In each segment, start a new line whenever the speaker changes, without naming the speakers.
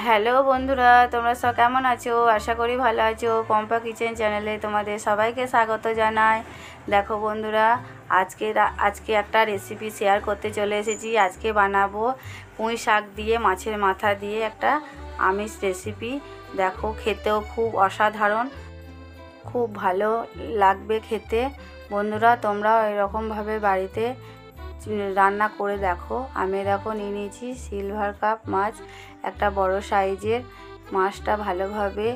Hello বন্ধুরা, তোমরা সব কেমন আছো? আশা করি ভালো আছো। পম্পা কিচেন চ্যানেলে তোমাদের সবাইকে স্বাগত জানাই। দেখো বন্ধুরা, আজকে একটা রেসিপি শেয়ার করতে চলে এসেছি। আজকে বানাবো পুঁই শাক দিয়ে মাছের মাথা দিয়ে একটা আমিষ রেসিপি। দেখো, খেতেও খুব অসাধারণ, খুব ভালো লাগবে খেতে। বন্ধুরা, তোমরাও এরকমভাবে বাড়িতে রান্না করে দেখো। আমি দেখো নিয়ে নিয়েছি সিলভার কাপ মাছ, একটা বড় সাইজের। মাছটা ভালোভাবে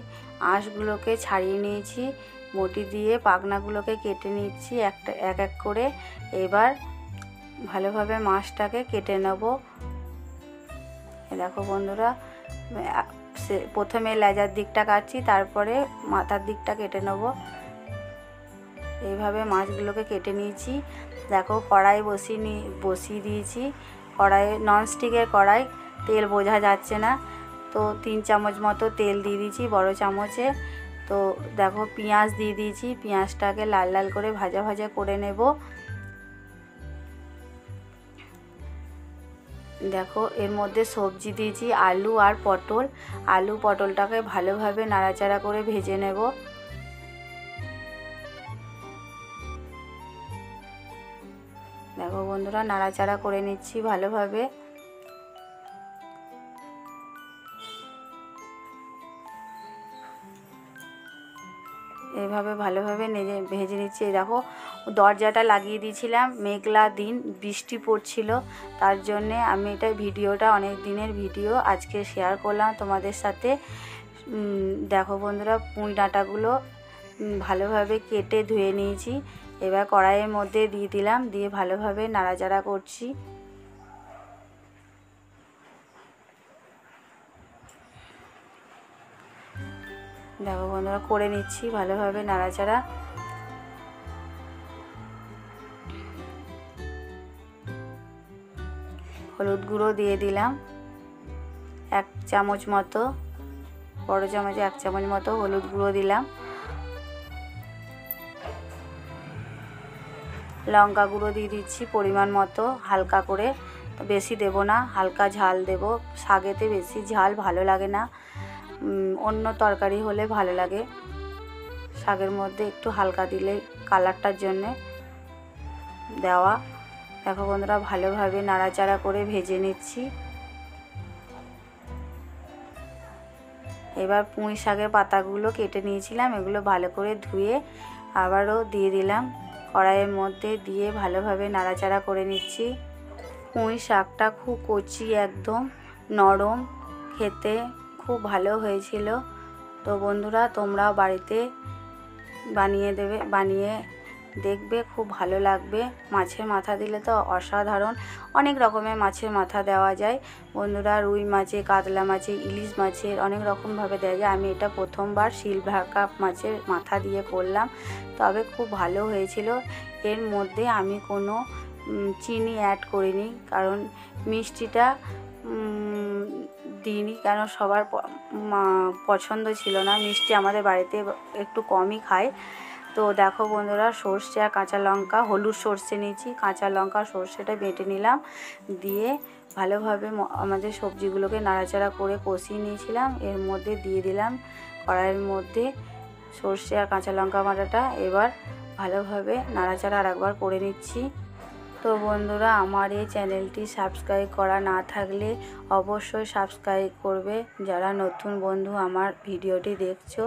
আঁশগুলোকে ছাড়িয়ে নিয়েছি, বটি দিয়ে পাখনাগুলোকে কেটে নিচ্ছি এক এক করে। এবার ভালোভাবে মাছটাকে কেটে নেব। দেখো বন্ধুরা, প্রথমে লেজার দিকটা কাটছি, তারপরে মাথার দিকটা কেটে নেব। এইভাবে মাছগুলোকে কেটে নিয়েছি। দেখো, কড়াই বসিয়ে দিয়েছি। কড়াইয়ে ননস্টিকের কড়াই, তেল বোঝা যাচ্ছে না, তো 3 চামচ মতো তেল দিয়ে দিয়েছি বড় চামচে। তো দেখো, পেঁয়াজ দিয়ে দিয়েছি। পেঁয়াজটাকে লাল লাল করে ভাজা ভাজা করে নেব। দেখো, এর মধ্যে সবজি দিয়েছি আলু আর পটল। আলু পটলটাকে ভালোভাবে নাড়াচাড়া করে ভেজে নেব। দেখো বন্ধুরা, নাড়াচাড়া করে নিচ্ছি ভালোভাবে। এইভাবে ভালোভাবে ভেজে নিচ্ছি। দেখো, দরজাটা লাগিয়ে দিয়েছিলাম, মেঘলা দিন, বৃষ্টি পড়ছিল, তার জন্যে আমি ভিডিওটা অনেক দিনের ভিডিও আজকে শেয়ার করলাম তোমাদের সাথে। দেখো বন্ধুরা, পুঁই ডাঁটাগুলো ভালোভাবে কেটে ধুয়ে নিয়েছি। এবার কড়াইয়ের মধ্যে দিয়ে দিলাম, দিয়ে ভালোভাবে নাড়াচাড়া করছি। দেখো বন্ধুরা, করে নিচ্ছি ভালোভাবে নাড়াচাড়া। হলুদ গুঁড়ো দিয়ে দিলাম 1 চামচ মতো, বড় চামচে 1 চামচ মতো হলুদ গুঁড়ো দিলাম। লঙ্কা গুঁড়ো দিয়ে দিচ্ছি পরিমাণ মতো, হালকা করে, বেশি দেব না, হালকা ঝাল দেব। শাকেতে বেশি ঝাল ভালো লাগে না, অন্য তরকারি হলে ভালো লাগে। শাকের মধ্যে একটু হালকা দিলে কালারটার জন্যে দেওয়া। দেখো বন্ধুরা, ভালোভাবে নাড়াচাড়া করে ভেজে নিচ্ছি। এবার পুঁই শাকের পাতাগুলো কেটে নিয়েছিলাম, এগুলো ভালো করে ধুয়ে আবারও দিয়ে দিলাম কড়াইয়ের মধ্যে, দিয়ে ভালোভাবে নাড়াচাড়া করে নিচ্ছি। পুঁই শাকটা খুব কচি, একদম নরম, খেতে খুব ভালো হয়েছিল। তো বন্ধুরা, তোমরাও বাড়িতে বানিয়ে দেখবে, খুব ভালো লাগবে। মাছের মাথা দিলে তো অসাধারণ, অনেক রকমের মাছের মাথা দেওয়া যায় বন্ধুরা। রুই মাছে, কাতলা মাছে, ইলিশ মাছের অনেক রকমভাবে দেওয়া যায়। আমি এটা প্রথমবার সিলভার কাপ মাছের মাথা দিয়ে করলাম, তবে খুব ভালো হয়েছিল। এর মধ্যে আমি কোনো চিনি অ্যাড করিনি, কারণ মিষ্টিটা দিইনি, কারণ সবার পছন্দ ছিল না মিষ্টি, আমাদের বাড়িতে একটু কমই খায়। তো দেখো বন্ধুরা, সর্ষে আর কাঁচা লঙ্কা, হলুদ সর্ষে নিয়েছি, কাঁচা লঙ্কা সর্ষেটা বেটে নিলাম, দিয়ে ভালোভাবে আমাদের সবজিগুলোকে নাড়াচাড়া করে কষিয়ে নিয়েছিলাম। এর মধ্যে দিয়ে দিলাম কড়াইয়ের মধ্যে সর্ষে আর কাঁচা লঙ্কা বাটাটা। এবার ভালোভাবে নাড়াচাড়া আরেকবার করে নিচ্ছি। তো বন্ধুরা, আমার এই চ্যানেলটি সাবস্ক্রাইব করা না থাকলে অবশ্যই সাবস্ক্রাইব করবে, যারা নতুন বন্ধু আমার ভিডিওটি দেখছো।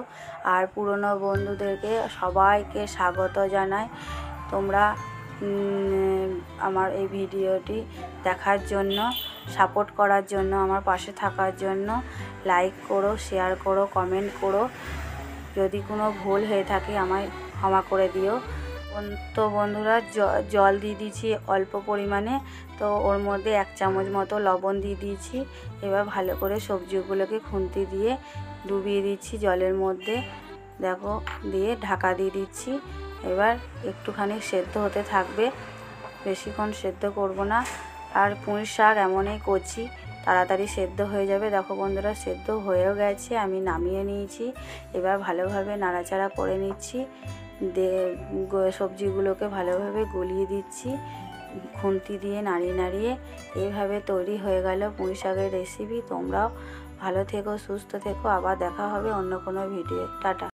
আর পুরনো বন্ধুদেরকে সবাইকে স্বাগত জানাই। তোমরা আমার এই ভিডিওটি দেখার জন্য, সাপোর্ট করার জন্য, আমার পাশে থাকার জন্য লাইক করো, শেয়ার করো, কমেন্ট করো। যদি কোনো ভুল হয়ে থাকে আমায় ক্ষমা করে দিও। তো বন্ধুরা, জল দিয়ে দিয়েছি অল্প পরিমাণে, তো ওর মধ্যে 1 চামচ মতো লবণ দিয়ে দিয়েছি। এবার ভালো করে সবজিগুলোকে খুন্তি দিয়ে ডুবিয়ে দিচ্ছি জলের মধ্যে। দেখো, দিয়ে ঢাকা দিয়ে দিচ্ছি। এবার একটুখানি সেদ্ধ হতে থাকবে, বেশিক্ষণ সেদ্ধ করব না। আর পুঁই শাক এমনই কচি, তাড়াতাড়ি সেদ্ধ হয়ে যাবে। দেখো বন্ধুরা, সেদ্ধ হয়েও গেছে, আমি নামিয়ে নিয়েছি। এবার ভালোভাবে নাড়াচাড়া করে নিচ্ছি, সবজিগুলোকে ভালোভাবে গলিয়ে দিচ্ছি খুন্তি দিয়ে নাড়িয়ে নাড়িয়ে। এইভাবে তৈরি হয়ে গেল পুঁই শাকের রেসিপি। তোমরাও ভালো থেকো, সুস্থ থেকো। আবার দেখা হবে অন্য কোনো ভিডিও। টাটা।